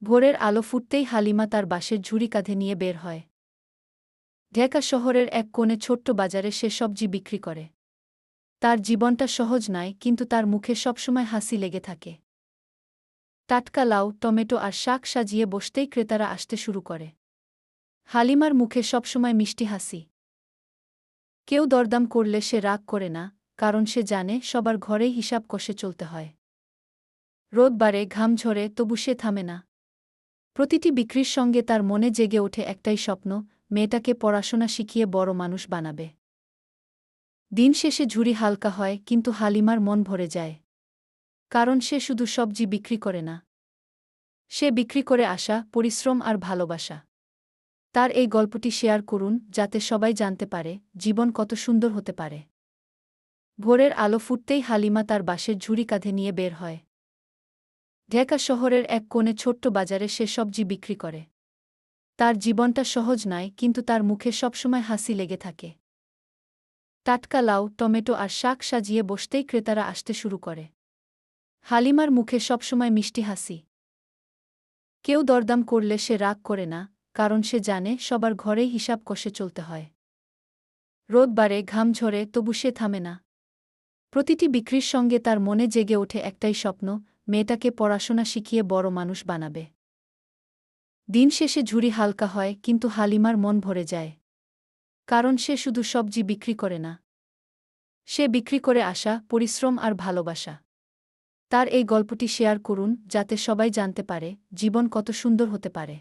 ভোরের আলো ফুটতেই হালিমা তার বাঁশের ঝুড়ি কাঁধে নিয়ে বের হয়। ঢাকা শহরের এক কোণে ছোট্ট বাজারে সে সবজি বিক্রি করে। তার জীবনটা সহজ নয়, কিন্তু তার মুখে সবসময় হাসি লেগে থাকে। টাটকা লাউ, টমেটো আর শাক সাজিয়ে বসতেই ক্রেতারা আসতে শুরু করে। হালিমার মুখে সবসময় মিষ্টি হাসি। কেউ দরদাম করলে সে রাগ করে না, কারণ সে জানে সবার ঘরেই হিসাব কষে চলতে হয়। রোদ বাড়ে, ঘাম ঝরে, তবু সে থামে না। প্রতিটি বিক্রির সঙ্গে তার মনে জেগে ওঠে একটাই স্বপ্ন, মেয়েটাকে পড়াশোনা শিখিয়ে বড় মানুষ বানাবে। দিন শেষে ঝুড়ি হালকা হয়, কিন্তু হালিমার মন ভরে যায়। কারণ সে শুধু সবজি বিক্রি করে না, সে বিক্রি করে আশা, পরিশ্রম আর ভালোবাসা। তার এই গল্পটি শেয়ার করুন, যাতে সবাই জানতে পারে জীবন কত সুন্দর হতে পারে। ভোরের আলো ফুটতেই হালিমা তার বাঁশের ঝুড়ি কাঁধে নিয়ে বের হয়। ঢাকা শহরের এক কোণে ছোট্ট বাজারে সে সবজি বিক্রি করে। তার জীবনটা সহজ নয়, কিন্তু তার মুখে সবসময় হাসি লেগে থাকে। টাটকা লাউ, টমেটো আর শাক সাজিয়ে বসতেই ক্রেতারা আসতে শুরু করে। হালিমার মুখে সবসময় মিষ্টি হাসি। কেউ দরদাম করলে সে রাগ করে না, কারণ সে জানে সবার ঘরেই হিসাব কষে চলতে হয়। রোদ বাড়ে, ঘাম ঝরে, তবু সে থামে না। প্রতিটি বিক্রির সঙ্গে তার মনে জেগে ওঠে একটাই স্বপ্ন, মেয়েটাকে পড়াশোনা শিখিয়ে বড় মানুষ বানাবে। দিন শেষে ঝুড়ি হালকা হয়, কিন্তু হালিমার মন ভরে যায়। কারণ সে শুধু সবজি বিক্রি করে না, সে বিক্রি করে আশা, পরিশ্রম আর ভালোবাসা। তার এই গল্পটি শেয়ার করুন, যাতে সবাই জানতে পারে জীবন কত সুন্দর হতে পারে।